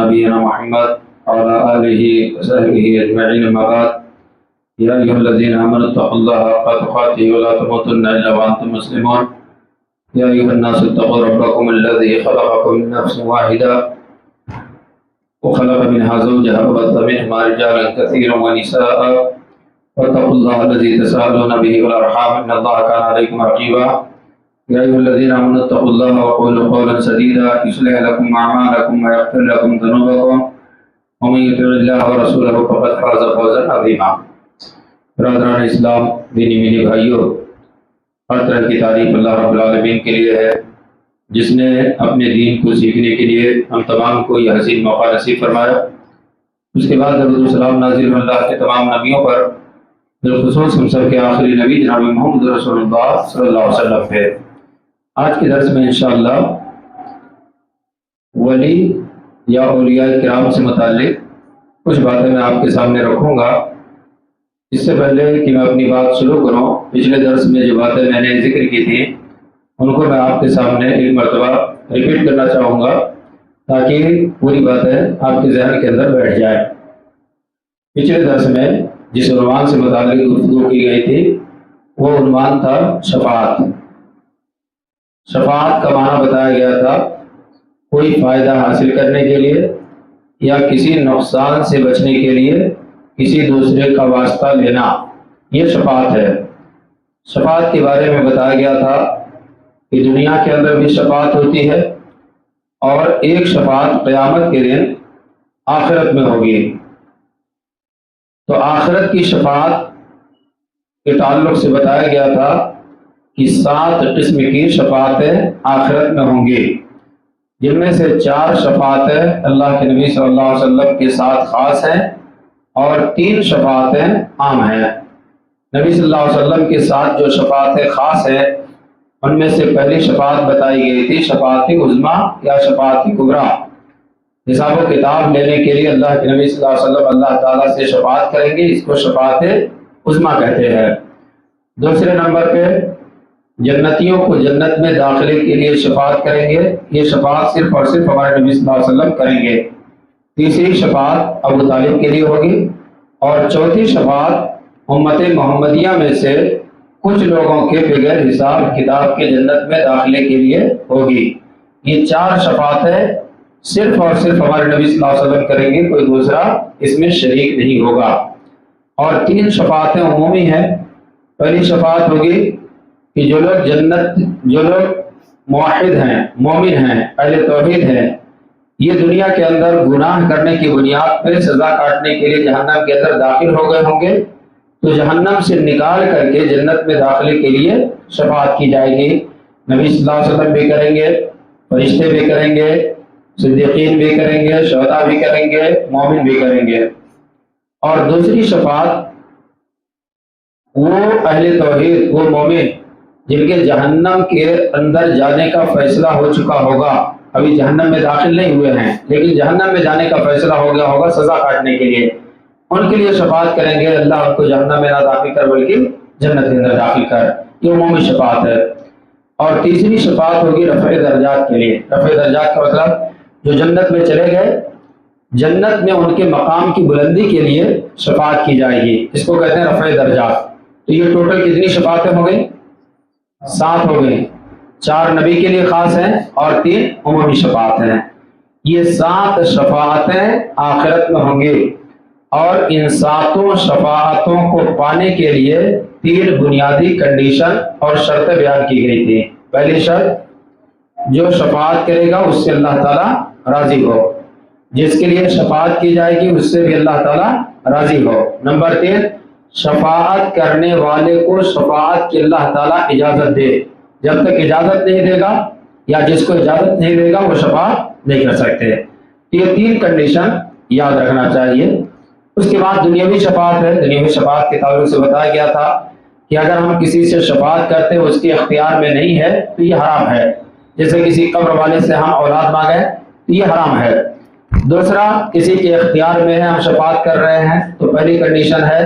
نبينا محمد وعلى آله وصحبه أجمعين أما بعد يا أيها الذين آمنوا اتقوا الله حق تقاته ولا تموتن إلا وأنتم مسلمون يا أيها الناس اتقوا ربكم الذي خلقكم من نفس واحدة وخلق منها زوجها وبث منهما رجالا كثيرا ونساء واتقوا الله الذي تساءلون به والأرحام إن الله كان عليكم رقيبا يا أيها الذين آمنوا اتقوا الله وقولوا قولا سديدا يصلح لكم أعمالكم ويغفر لكم ذنوبكم ومن يطع الله ورسوله فقد فاز فوزا عظيما. برادران اسلام، دینی میٹھے بھائیوں، ہر طرح کی تعریف اللہ رب العالمین کے لیے ہے جس نے اپنے دین کو سیکھنے کے لیے ہم تمام کو یہ حسین موقع نصیب فرمایا. اس کے بعد درود و سلام نازل اللہ کے تمام نبیوں پر، بالخصوص ہم سب کے آخری نبی جناب محمد رسول اللہ صلی اللہ علیہ وسلم پہ. آج کے درس میں انشاءاللہ ولی یا اولیاء کرام سے متعلق کچھ باتیں میں آپ کے سامنے رکھوں گا. اس سے پہلے کہ میں اپنی بات شروع کروں، پچھلے درس میں جو باتیں میں نے ذکر کی تھی ان کو میں آپ کے سامنے ایک مرتبہ ریپیٹ کرنا چاہوں گا تاکہ پوری باتیں آپ کے ذہن کے اندر بیٹھ جائیں. پچھلے درس میں جس عنوان سے متعلق گفتگو کی گئی تھی وہ عنوان تھا شفاعت. شفاعت کا معنی بتایا گیا تھا کوئی فائدہ حاصل کرنے کے لیے یا کسی نقصان سے بچنے کے لیے کسی دوسرے کا واسطہ لینا، یہ شفاعت ہے. شفاعت کے بارے میں بتایا گیا تھا کہ دنیا کے اندر بھی شفاعت ہوتی ہے اور ایک شفاعت قیامت کے دن آخرت میں ہوگی. تو آخرت کی شفاعت کے تعلق سے بتایا گیا تھا کہ 7 قسم کی شفاعتیں آخرت میں ہوں گی، جن میں سے 4 شفاعتیں اللہ کے نبی صلی اللہ علیہ وسلم کے ساتھ خاص ہیں اور 3 شفاعتیں عام ہیں. نبی صلی اللہ علیہ وسلم کے ساتھ جو شفاعتیں خاص ہیں ان میں سے پہلی شفاعت بتائی گئی تھی شفاعت عظمیٰ یا شفاعت کبریٰ. حساب و کتاب لینے کے لیے اللہ کے نبی صلی اللہ علیہ وسلم اللہ تعالیٰ سے شفاعت کریں گے، اس کو شفاعت عظمیٰ کہتے ہیں. دوسرے نمبر پہ جنتیوں کو جنت میں داخلے کے لیے شفاعت کریں گے، یہ شفاعت صرف اور صرف ہمارے نبی صلی اللہ علیہ وسلم کریں گے. تیسری شفاعت ابو طالب کے لیے ہوگی اور چوتھی شفاعت امت محمدیہ میں سے کچھ لوگوں کے بغیر حساب کتاب کے جنت میں داخلے کے لیے ہوگی. یہ 4 شفاعتیں صرف اور صرف ہمارے نبی صلی اللہ علیہ وسلم کریں گے، کوئی دوسرا اس میں شریک نہیں ہوگا. اور 3 شفاعتیں عمومی ہیں. پہلی شفاعت ہوگی کہ جو لوگ موحد ہیں، مومن ہیں، اہل توحید ہیں، یہ دنیا کے اندر گناہ کرنے کی بنیاد پہ سزا کاٹنے کے لیے جہنم کے اندر داخل ہو گئے ہوں گے تو جہنم سے نکال کر کے جنت میں داخلے کے لیے شفاعت کی جائے گی. نبی صلی اللہ علیہ وسلم بھی کریں گے، فرشتے بھی کریں گے، صدیقین بھی کریں گے، شہداء بھی کریں گے، مومن بھی کریں گے. اور دوسری شفاعت وہ اہل توحید، وہ مومن جن کے جہنم کے اندر جانے کا فیصلہ ہو چکا ہوگا، ابھی جہنم میں داخل نہیں ہوئے ہیں لیکن جہنم میں جانے کا فیصلہ ہو گیا ہوگا سزا کاٹنے کے لیے، ان کے لیے شفاعت کریں گے اللہ ان کو جہنم میں نہ داخل کر بلکہ جنت کے اندر داخل کر. یہ عمومی شفاعت ہے. اور تیسری شفاعت ہوگی رفع درجات کے لیے. رفع درجات کا مطلب جو جنت میں چلے گئے، جنت میں ان کے مقام کی بلندی کے لیے شفاعت کی جائے گی، اس کو کہتے ہیں رفع درجات. تو یہ ٹوٹل کتنی شفاعتیں ہو گئی؟ 7 ہو گئی. 4 نبی کے لیے خاص ہیں اور 3 عمومی شفاعت ہیں. یہ 7 شفاعتیں آخرت میں ہوں گی اور ان 7 شفاعتوں کو پانے کے لیے 3 بنیادی کنڈیشن اور شرطیں بیان کی گئی تھی. پہلی شرط، جو شفاعت کرے گا اس سے اللہ تعالیٰ راضی ہو، جس کے لیے شفاعت کی جائے گی اس سے بھی اللہ تعالیٰ راضی ہو. نمبر 3، شفاعت کرنے والے کو شفاعت کی اللہ تعالیٰ اجازت دے. جب تک اجازت نہیں دے گا یا جس کو اجازت نہیں دے گا وہ شفاعت نہیں کر سکتے. یہ 3 کنڈیشن یاد رکھنا چاہیے. اس کے بعد دنیاوی شفاعت ہے. دنیاوی شفاعت کے تعلق سے بتایا گیا تھا کہ اگر ہم کسی سے شفاعت کرتے اس کے اختیار میں نہیں ہے تو یہ حرام ہے. جیسے کسی قبر والے سے ہم اولاد مانگیں تو یہ حرام ہے. دوسرا، کسی کے اختیار میں ہے ہم شفاعت کر رہے ہیں تو پہلی کنڈیشن ہے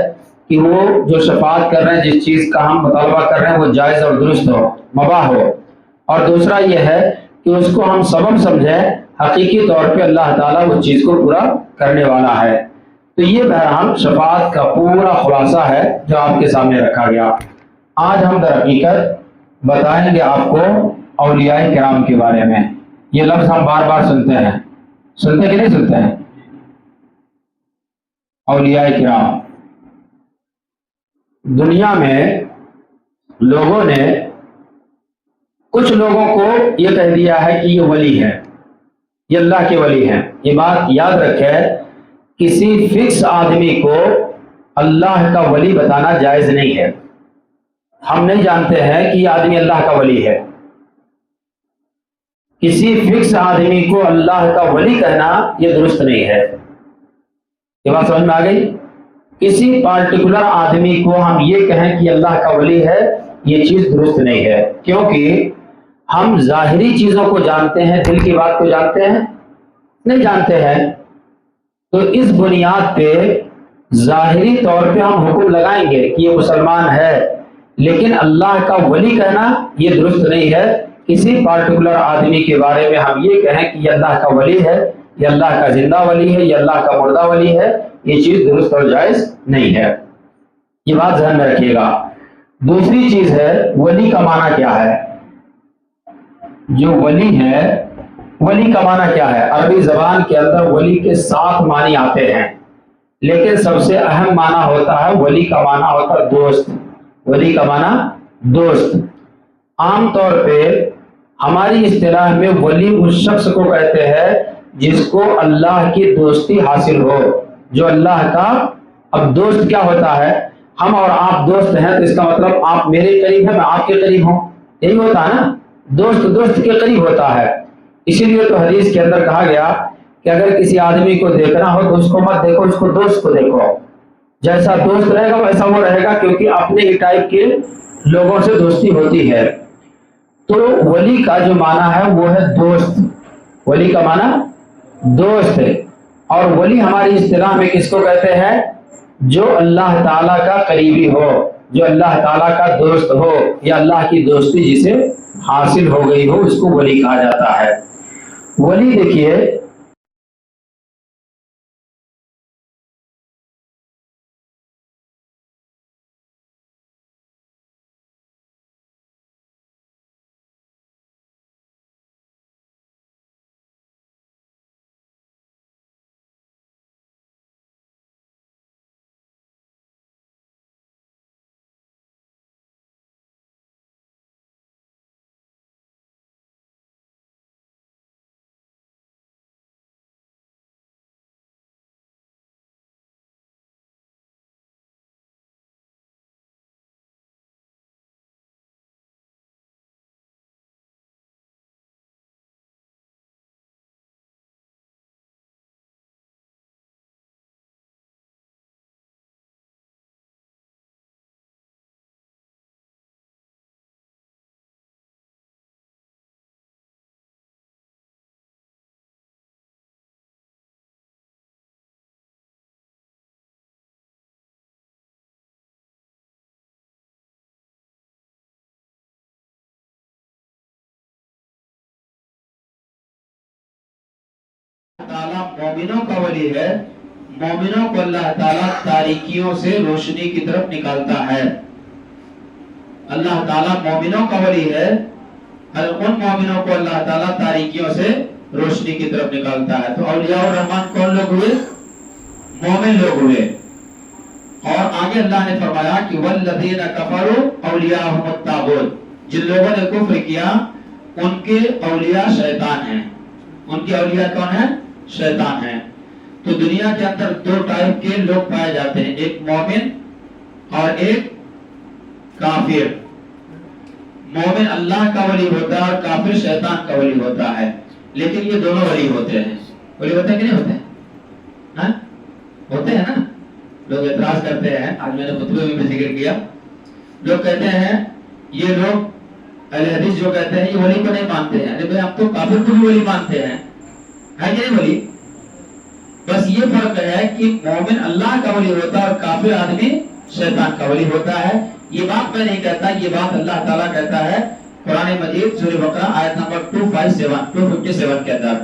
کہ وہ جو شفاعت کر رہے ہیں، جس چیز کا ہم مطالبہ کر رہے ہیں وہ جائز اور درست ہو، مباح ہو. اور دوسرا یہ ہے کہ اس کو ہم سبب سمجھیں حقیقی طور پہ اللہ تعالیٰ اس چیز کو پورا کرنے والا ہے۔ تو یہ بہرحال شفاعت کا پورا خلاصہ ہے جو آپ کے سامنے رکھا گیا۔ آج ہم در حقیقت بتائیں گے آپ کو اولیاء کرام کے بارے میں۔ یہ لفظ ہم بار بار سنتے ہیں، سنتے کہ نہیں سنتے ہیں؟ اولیاء کرام، دنیا میں لوگوں نے کچھ لوگوں کو یہ کہہ دیا ہے کہ یہ ولی ہے، یہ اللہ کے ولی ہیں۔ یہ بات یاد رکھے، کسی فکس آدمی کو اللہ کا ولی بتانا جائز نہیں ہے۔ ہم نہیں جانتے ہیں کہ یہ آدمی اللہ کا ولی ہے۔ کسی فکس آدمی کو اللہ کا ولی کہنا یہ درست نہیں ہے۔ یہ بات سمجھ میں آ گئی؟ کسی پارٹیکولر آدمی کو ہم یہ کہیں کہ اللہ کا ولی ہے، یہ چیز درست نہیں ہے، کیونکہ ہم ظاہری چیزوں کو جانتے ہیں، دل کی بات کو جانتے ہیں نہیں جانتے ہیں۔ تو اس بنیاد پہ ظاہری طور پہ ہم حکم لگائیں گے کہ یہ مسلمان ہے، لیکن اللہ کا ولی کہنا یہ درست نہیں ہے۔ کسی پارٹیکولر آدمی کے بارے میں ہم یہ کہیں کہ یہ اللہ کا ولی ہے، یہ اللہ کا زندہ ولی ہے، یہ اللہ کا مردہ ولی ہے، یہ چیز درست اور جائز نہیں ہے۔ یہ بات ذہن میں رکھیے گا۔ دوسری چیز ہے، ولی کا معنی کیا ہے؟ جو ولی ہے، ولی کا معنی کیا ہے؟ عربی زبان کے اندر ولی کے 7 معنی آتے ہیں، لیکن سب سے اہم معنی ہوتا ہے، ولی کا معنی ہوتا ہے دوست۔ ولی کا معنی دوست۔ عام طور پہ ہماری اصطلاح میں ولی اس شخص کو کہتے ہیں جس کو اللہ کی دوستی حاصل ہو، جو اللہ کا۔ اب دوست کیا ہوتا ہے؟ ہم اور آپ دوست ہیں تو اس کا مطلب آپ میرے قریب ہیں، میں آپ کے قریب ہوں، یہی ہوتا ہے نا؟ دوست دوست کے قریب ہوتا ہے۔ اسی لیے تو حدیث کے اندر کہا گیا کہ اگر کسی آدمی کو دیکھنا ہو تو اس کو مت دیکھو، اس کو دوست کو دیکھو۔ جیسا دوست رہے گا ویسا وہ رہے گا، کیونکہ اپنے ہی ٹائپ کے لوگوں سے دوستی ہوتی ہے۔ تو ولی کا جو معنی ہے وہ ہے دوست۔ ولی کا معنی دوست ہے۔ اور ولی ہماری اصطلاح میں کس کو کہتے ہیں؟ جو اللہ تعالیٰ کا قریبی ہو، جو اللہ تعالیٰ کا دوست ہو، یا اللہ کی دوستی جسے حاصل ہو گئی ہو، اس کو ولی کہا جاتا ہے۔ ولی دیکھیے، تعالیٰ مومنوں کا ولی ہے۔ مومنوں کو اللہ تعالیٰ تاریکیوں سے روشنی کی طرف نکالتا ہے۔ اللہ تعالیٰ مومنوں کا ولی ہے، ان مومنوں کو اللہ تعالیٰ تاریکیوں سے روشنی کی طرف نکالتا ہے۔ تو اولیاء الرحمن کون لوگ ہوئے؟ مومن لوگ ہوئے۔ اور آگے اللہ نے فرمایا کہ والذین کفروا اولیاءہم الطاغوت، جن لوگوں نے کفر کیا ان کے اولیاء شیطان ہیں۔ ان کے اولیاء کون ہیں؟ شیطان ہیں۔ تو دنیا کے اندر 2 ٹائپ کے لوگ پائے جاتے ہیں، ایک مومن اور ایک کافر۔ مومن اللہ کا ولی ہوتا ہے اور کافر شیطان کا ولی ہوتا ہے، لیکن یہ دونوں ولی ہوتے ہیں۔ ولی ہوتے ہیں کہ نہیں ہوتے ہیں؟ ہاں ہوتے ہیں نا؟ لوگ اعتراض کرتے ہیں، آج میں نے خطبے میں بھی ذکر کیا، لوگ کہتے ہیں یہ لوگ اہل حدیث جو کہتے ہیں یہ ولی کو نہیں مانتے ہیں۔ ارے بھائی آپ تو کافر کو بھی ولی مانتے ہیں، ہے کہ نہیں ولی؟ بس یہ فرق ہے کہ مومن اللہ کا ولی ہوتا ہے اور کافر آدمی شیطان کا ولی ہوتا ہے۔ یہ بات میں نہیں کہتا، یہ بات اللہ تعالیٰ کہتا ہے قرآن مجید سورہ بقرہ آیت نمبر 257 کے اندر۔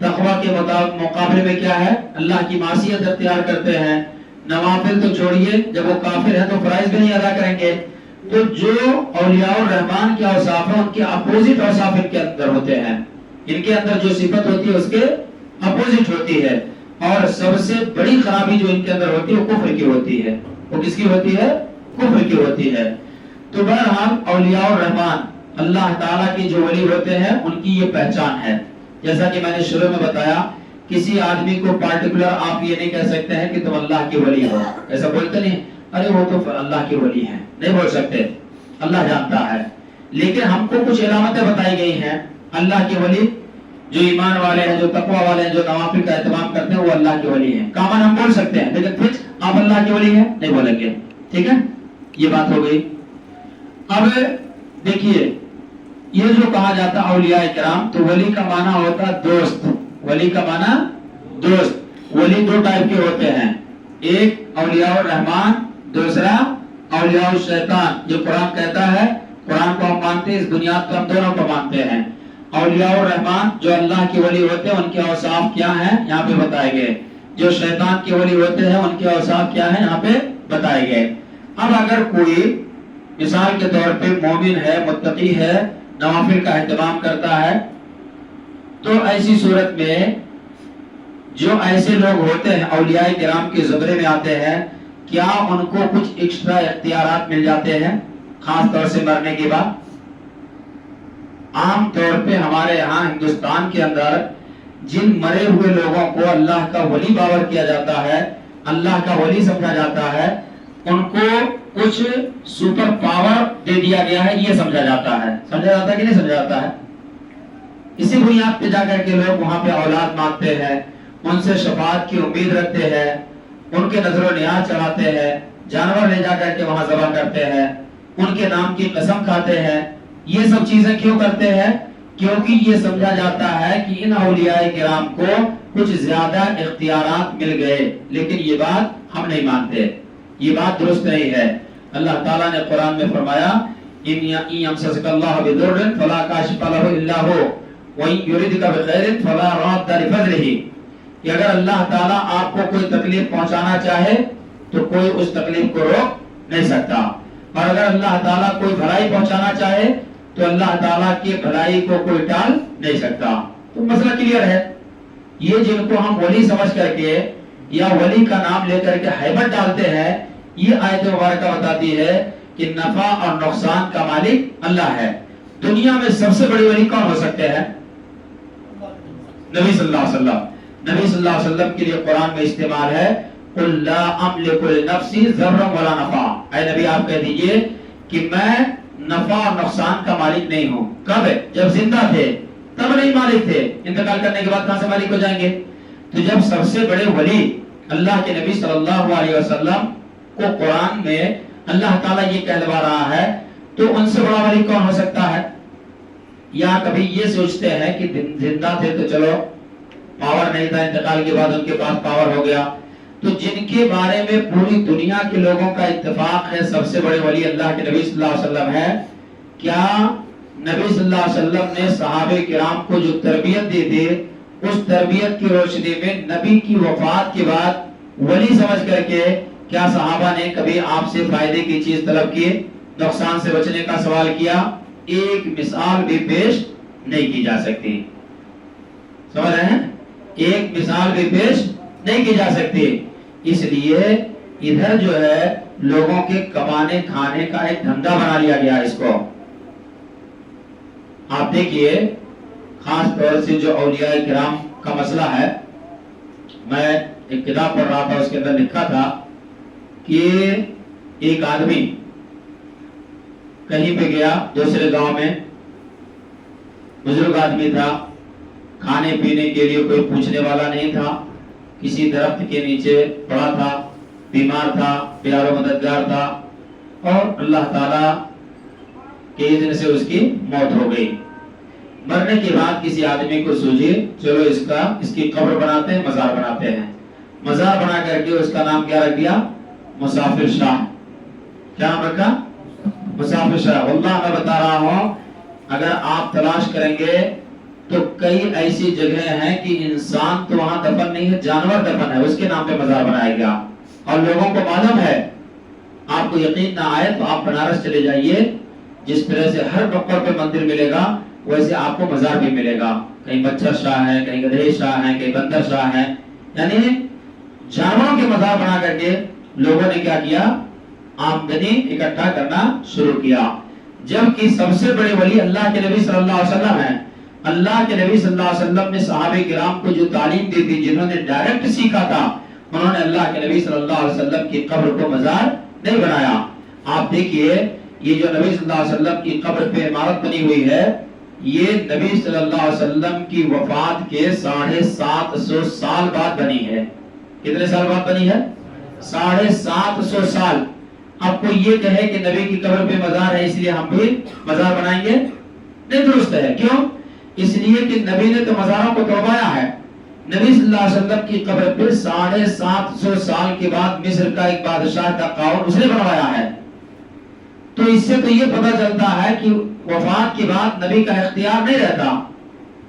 تقوی کے مقابلے میں کیا ہے؟ اللہ کی معصیت اختیار کرتے ہیں. نوافل تو چھوڑیے، جب وہ کافر ہیں تو فرائض بھی نہیں ادا کریں گے. تو جو اولیاء الرحمان کے اوصاف ہیں ان کے اپوزٹ اوصاف ان کے اندر ہوتے ہیں. ان کے اندر جو صفت ہوتی ہے اس کے اپوزٹ ہوتی ہے. اور سب سے بڑی خرابی جو ان کے اندر ہوتی ہے وہ کفر کی ہوتی ہے. وہ کس کی ہوتی ہے؟ کفر کی ہوتی ہے. تو بہرحال اولیاء الرحمان اللہ تعالیٰ کے جو ولی ہوتے ہیں ان کی یہ پہچان ہے. جیسا کہ میں نے شروع میں بتایا، کسی آدمی کو پارٹیکولر آپ یہ نہیں کہہ سکتے ہیں کہ تم اللہ کے ولی ہو. ایسا بولتے نہیں، ارے وہ تو اللہ کے ولی ہیں، نہیں بول سکتے. اللہ جانتا ہے. لیکن ہم کو کچھ علامتیں بتائی گئی ہیں. اللہ کے ولی جو ایمان والے ہیں، جو تقوی والے ہیں، جو نوافل کا اہتمام کرتے ہیں، وہ اللہ کے ولی ہیں. کامن ہم بول سکتے ہیں، لیکن پھر آپ اللہ کے ولی ہیں نہیں بولیں گے. ٹھیک ہے، یہ بات ہو گئی. اب دیکھیے، یہ جو کہا جاتا اولیاء کرام، تو ولی کا معنی ہوتا دوست. ولی کا معنی دوست. ولی دو ٹائپ کے ہوتے ہیں، ایک اولیاء الرحمان، دوسرا اولیاء الشیطان. جو قرآن کہتا ہے، قرآن کو ہم مانتے ہیں، اس بنیاد پر ہم دونوں کو مانتے ہیں. اولیاء الرحمان جو اللہ کے ولی ہوتے ہیں ان کے اوصاف کیا ہیں یہاں پہ بتائے گئے. جو شیطان کے ولی ہوتے ہیں ان کے اوصاف کیا ہیں یہاں پہ بتائے گئے. اب اگر کوئی مثال کے طور پہ مومن ہے، متقی ہے، نوافل کا اہتمام کرتا ہے، تو ایسی صورت میں جو ایسے لوگ ہوتے ہیں اولیاء کرام کے زمرے میں آتے ہیں، کیا ان کو کچھ ایکسٹرا اختیارات مل جاتے ہیں خاص طور سے مرنے کے بعد؟ عام طور پہ ہمارے یہاں ہندوستان کے اندر جن مرے ہوئے لوگوں کو اللہ کا ولی باور کیا جاتا ہے، اللہ کا ولی سمجھا جاتا ہے، ان کو کچھ سپر پاور دے دیا گیا ہے، یہ سمجھا جاتا ہے. سمجھا جاتا ہے کہ نہیں سمجھا جاتا ہے؟ اسی بنیاد پہ جا کر کے لوگ وہاں پہ اولاد مانگتے ہیں، ان سے شفاعت کی امید رکھتے ہیں، ان کے نظر و نیاز چڑھاتے ہیں، جانور لے جا کر کے وہاں ذبح کرتے ہیں، ان کے نام کی قسم کھاتے ہیں. یہ سب چیزیں کیوں کرتے ہیں؟ کیونکہ یہ سمجھا جاتا ہے کہ ان اولیاء کرام کو کچھ زیادہ اختیارات مل گئے. لیکن یہ بات ہم نہیں مانتے، یہ بات درست نہیں ہے. اللہ تعالیٰ نے قرآن میں فرمایا، إِن يَمْسَسْكَ اللَّهُ بِضُرٍّ فَلَا كَاشِفَ لَهُ إِلَّا هُوَ وَإِن يُرِدْكَ بِخَيْرٍ فَلَا رَادَّ لِفَضْلِهِ. کہ اگر اللہ تعالیٰ آپ کو کوئی تکلیف پہنچانا چاہے تو کوئی اس تکلیف کو روک نہیں سکتا، اور اگر اللہ تعالیٰ کوئی بھلائی پہنچانا چاہے تو اللہ تعالیٰ کی بھلائی کو کوئی ٹال نہیں سکتا. تو مسئلہ کلیئر ہے. یہ جن کو ہم ولی سمجھ کر کے یا ولی کا نام لے کر کے ہیبت ڈالتے ہیں، یہ آیت مبارکہ بتاتی ہے کہ نفع اور نقصان کا مالک اللہ ہے. دنیا میں سب سے بڑی ولی کون ہو سکتے ہیں؟ نبی صلی اللہ علیہ وسلم. نبی صلی اللہ علیہ وسلم کے لیے قرآن میں استعمال ہے قُلْ لَا أَمْلِكُ لِنَفْسِي ضَرًّا وَلَا نَفْعًا. اے نبی آپ کہہ دیجئے کہ میں نفع اور نقصان کا مالک نہیں ہوں. کب؟ جب زندہ تھے تب نہیں مالک تھے، انتقال کرنے کے بعد کہاں سے مالک ہو جائیں گے؟ تو جب سب سے بڑے ولی اللہ کے نبی صلی اللہ علیہ وسلم کو قرآن میں اللہ تعالیٰ یہ کہلوا رہا ہے، تو ان سے بڑا ولی کون ہو سکتا ہے؟ یا کبھی یہ سوچتے ہیں کہ زندہ تھے تو چلو پاور نہیں تھا، انتقال کے بعد ان کے پاس پاور ہو گیا. تو جن کے بارے میں پوری دنیا کے لوگوں کا اتفاق ہے سب سے بڑے ولی اللہ کے نبی صلی اللہ علیہ وسلم ہے، کیا نبی صلی اللہ علیہ وسلم نے صحابہ کرام کو جو تربیت دی تھی، اس تربیت کی روشنی میں نبی کی وفات کے بعد ولی سمجھ کر کے کیا صحابہ نے کبھی آپ سے فائدے کی چیز طلب کی، نقصان سے بچنے کا سوال کیا؟ ایک مثال بھی پیش نہیں کی جا سکتی. سمجھ رہے ہیں؟ ایک مثال بھی پیش نہیں کی جا سکتی. اس لیے ادھر جو ہے لوگوں کے کمانے کھانے کا ایک دھندا بنا لیا گیا اس کو. آپ دیکھیے خاص طور سے جو اولیاء کرام کا مسئلہ ہے، میں ایک کتاب پڑھ رہا تھا، اس کے اندر لکھا تھا کہ ایک آدمی کہیں پہ گیا دوسرے گاؤں میں، بزرگ آدمی تھا، کھانے پینے کے لیے کوئی پوچھنے والا نہیں تھا، کسی درخت کے نیچے پڑا تھا، بیمار تھا، پیار و مددگار تھا، اور اللہ تعالیٰ کے اذن سے اس کی موت ہو گئی. مرنے کے بعد کسی آدمی کو سوچی چلو اس کی قبر بناتے ہیں، مزار بناتے ہیں. مزار بنا کر کے اس کا نام کیا رکھ دیا؟ مسافر شاہ. کیا نام رکھا؟ مسافر شاہ. واللہ میں بتا رہا ہوں، اگر آپ تلاش کریں گے تو کئی ایسی جگہیں ہیں کہ انسان تو وہاں دفن نہیں ہے، جانور دفن ہے، اس کے نام پہ مزار بنایا گیا. اور لوگوں کو معلوم ہے، آپ کو یقین نہ آئے تو آپ بنارس چلے جائیے، جس طرح سے ہر نقطہ پہ مندر ملے گا ویسے آپ کو مزار بھی ملے گا. کہیں مچھر شاہ ہے، کہیں گدھے شاہ ہے، کہیں بندر شاہ ہے. یعنی جانوروں کے مزار بنا کر کے لوگوں نے کیا کیا؟ آمدنی اکٹھا کرنا شروع کیا. جبکہ سب سے بڑے ولی اللہ کے نبی صلی اللہ علیہ وسلم ہیں. اللہ کے نبی صلی اللہ علیہ وسلم نے صحابہ کرام کو جو تعلیم دی تھی، جنہوں نے ڈائریکٹ سیکھا تھا، انہوں نے اللہ کے نبی صلی اللہ علیہ وسلم کی قبر کو مزار نہیں بنایا. آپ دیکھیے یہ جو نبی صلی اللہ علیہ وسلم کی قبر پہ عمارت بنی ہوئی ہے، یہ نبی صلی اللہ علیہ وسلم کی وفات کے 750 سال بعد بنی ہے. کتنے سال بعد بنی ہے؟ 750 سال. اب کوئی یہ کہے کہ نبی کی قبر پہ مزار ہے اس لیے ہم بھی مزار بنائیں گے، نہیں درست ہے. کیوں؟ اس لیے کہ نبی نے تو مزاروں کو توڑوایا ہے. نبی صلی اللہ علیہ وسلم کی قبر پہ 750 سال کے بعد مصر کا ایک بادشاہ کا قاؤن اس نے بنوایا ہے. تو اس سے تو یہ پتہ چلتا ہے کہ وفات کے بعد نبی کا اختیار نہیں رہتا.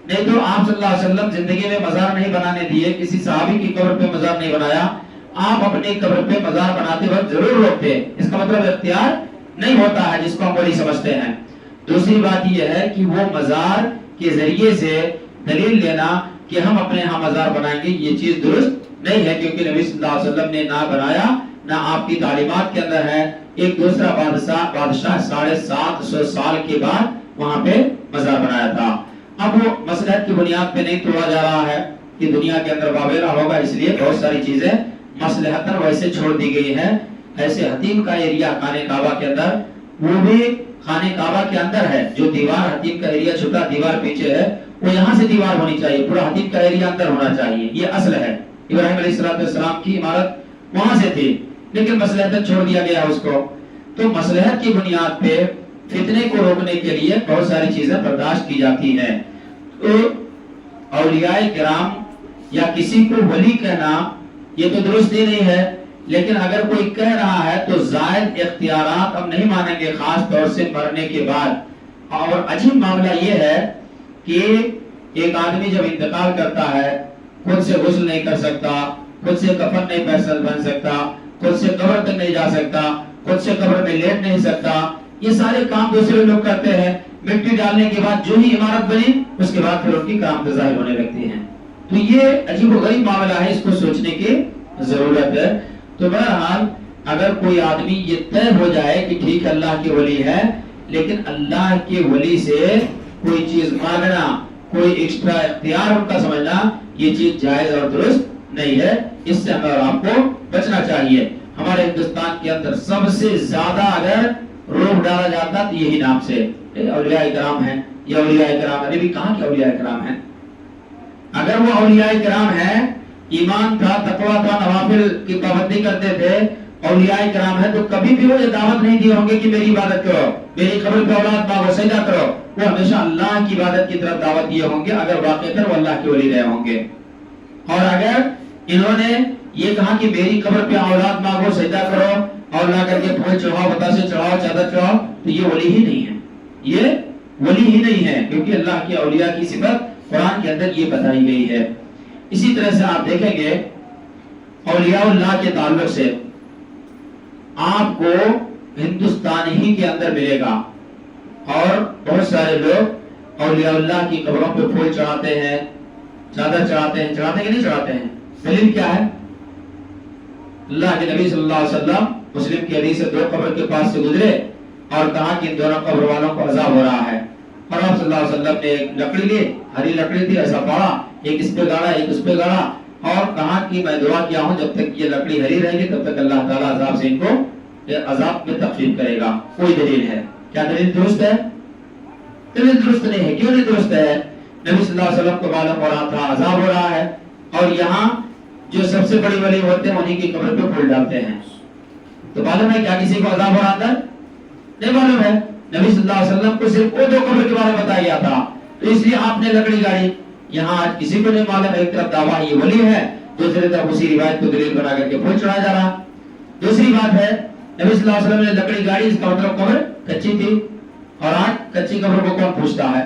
نہیں تو آپ صلی اللہ علیہ وسلم زندگی میں مزار نہیں بنانے دیے، کسی صحابی کی قبر پہ مزار نہیں بنایا. آپ اپنی قبر پہ مزار بناتے وقت ضرور روکتے، اس کا مطلب اختیار نہیں ہوتا ہے جس کو ہم ولی سمجھتے ہیں. دوسری بات یہ ہے کہ وہ مزار کے ذریعے سے دلیل لینا کہ ہم اپنے ہاں مزار بنائیں گے، یہ چیز درست نہیں ہے، کیونکہ نبی صلی اللہ علیہ وسلم نے نہ بنایا، نہ آپ کی تعلیمات کے اندر ہے. ایک دوسرا بادشاہ 750 سال کے بعد وہاں پہ مزار بنایا تھا. اب وہ مصلحت کی بنیاد پہ نہیں توڑا جا رہا ہے کہ دنیا کے اندر واویلا ہوگا، اس لیے بہت ساری چیزیں مصلحتاً ویسے چھوڑ دی گئی ہیں. ایسے حتیم کا ایریا خانہ کعبہ کے اندر، وہ بھی خانہ کعبہ کے اندر ہے. جو دیوار حتیم کا ایریا چھوٹا دیوار پیچھے ہے، وہ یہاں سے دیوار ہونی چاہیے، پورا حتیم کا ایریا اندر ہونا چاہیے، یہ اصل ہے. ابراہیم علیہ السلام کی عمارت وہاں سے تھی، لیکن مصلحت چھوڑ دیا گیا اس کو. تو مصلحت کی بنیاد پہ فتنے کو روکنے کے لیے بہت ساری چیزیں برداشت کی جاتی ہیں. تو اولیاء کرام یا کسی کو ولی کہنا یہ تو درست ہی نہیں ہے. لیکن اگر کوئی کہہ رہا ہے تو زائد اختیارات ہم نہیں مانیں گے، خاص طور سے مرنے کے بعد. اور عجیب معاملہ یہ ہے کہ ایک آدمی جب انتقال کرتا ہے، خود سے غسل نہیں کر سکتا، خود سے کفن نہیں پہن سکتا، خود سے قبر تک نہیں جا سکتا، خود سے قبر میں لیٹ نہیں سکتا، یہ سارے کام دوسرے لوگ کرتے ہیں. مٹی ڈالنے کے بعد جو ہی عمارت بنی، اس کے بعد پھر ان کی کام ظاہر ہونے لگتی ہیں. تو یہ عجیب و غریب معاملہ ہے، اس کو سوچنے کی ضرورت ہے. تو بہرحال اگر کوئی آدمی یہ طے ہو جائے کہ ٹھیک اللہ کے ولی ہے، لیکن اللہ کے ولی سے کوئی چیز مانگنا، کوئی ایکسٹرا اختیار ان کا سمجھنا، یہ چیز جائز اور درست نہیں ہے. اس سے ہمیں اور آپ کو بچنا چاہیے. ہمارے ہندوستان کے اندر سب سے زیادہ اگر روپ ڈالا جاتا تو یہی نام سے اولیاء کرام ہیں، یہ اولیاء کرام ہے. ابھی کہاں کے اولیاء کرام ہیں؟ اگر وہ اولیاء کرام ہیں، ایمان تھا، تقویٰ تھا، نوافل کی پابندی کرتے تھے، اولیاء کرام ہے، تو کبھی بھی وہ یہ دعوت نہیں دی ہوں گے کہ میری عبادت کرو، میری قبر پہ اولاد مانگو، سجدہ کرو. وہ ہمیشہ اللہ کی عبادت کی طرف دعوت دیے ہوں گے اگر واقعی وہ اللہ کے ولی رہے ہوں گے. اور اگر انہوں نے یہ کہا کہ میری قبر پہ اولاد مانگو، سجدہ کرو، اور لا کر کے پھول چڑھاؤ، بتاسے چڑھاؤ، چادر چڑھاؤ، تو یہ ولی ہی نہیں ہے، یہ ولی ہی نہیں ہے. کیونکہ اللہ کے اولیاء کی صفت قرآن کے اندر یہ بتائی گئی ہے. اسی طرح سے آپ دیکھیں گے اولیاء اللہ کے تعلق سے آپ کو ہندوستان ہی کے اندر ملے گا. اور بہت سارے لوگ اولیاء اللہ کی قبروں پہ پھول چڑھاتے ہیں، چادر چڑھاتے ہیں. چڑھاتے ہیں کہ نہیں چڑھاتے ہیں؟ دلیل کیا ہے؟ اللہ کے نبی صلی اللہ علیہ وسلم مسلم کی حدیث سے دو قبر کے پاس سے گزرے اور کہا کہ ان دونوں قبر والوں کو عذاب ہو رہا ہے. اور آپ صلی اللہ علیہ وسلم نے ایک لکڑی لی، ہری لکڑی تھی، ایسا پاڑا، ایک اس پہ گاڑا، ایک اس پہ گاڑا، اور کہا کہ میں دعا کیا ہوں جب تک یہ لکڑی ہری رہے گی تب تک اللہ تعالیٰ عذاب سے ان کو عذاب میں تخفیف کرے گا. کوئی دلیل ہے؟ کیا دلیل درست ہے؟ دلیل درست نہیں ہے. کیوں نہیں درست ہے؟ نبی صلی اللہ علیہ وسلم کو معلوم ہو رہا تھا عذاب ہو رہا ہے، اور یہاں جو سب سے بڑی ولی ہوتے ہیں انہی کی قبر پہ پھول ڈالتے ہیں. تو معلوم ہے کیا کسی کو عذاب ہو رہا تھا؟ نہیں معلوم ہے. نبی صلی اللہ علیہ وسلم کو صرف وہ دو قبر کے بارے میں بتایا گیا تھا، تو اس لیے آپ نے لکڑی گاڑی. یہاں آج کسی کو نہیں معلوم، ایک طرف دعویٰ یہ ولی ہے، دوسری طرف اسی روایت کو دلیل بنا کر کے پھول چڑھایا جا رہا. دوسری بات ہے نبی صلی اللہ علیہ وسلم نے لکڑی گاڑی، اس کا مطلب قبر کچی تھی، اور آج کچی قبر کو کون پوچھتا ہے؟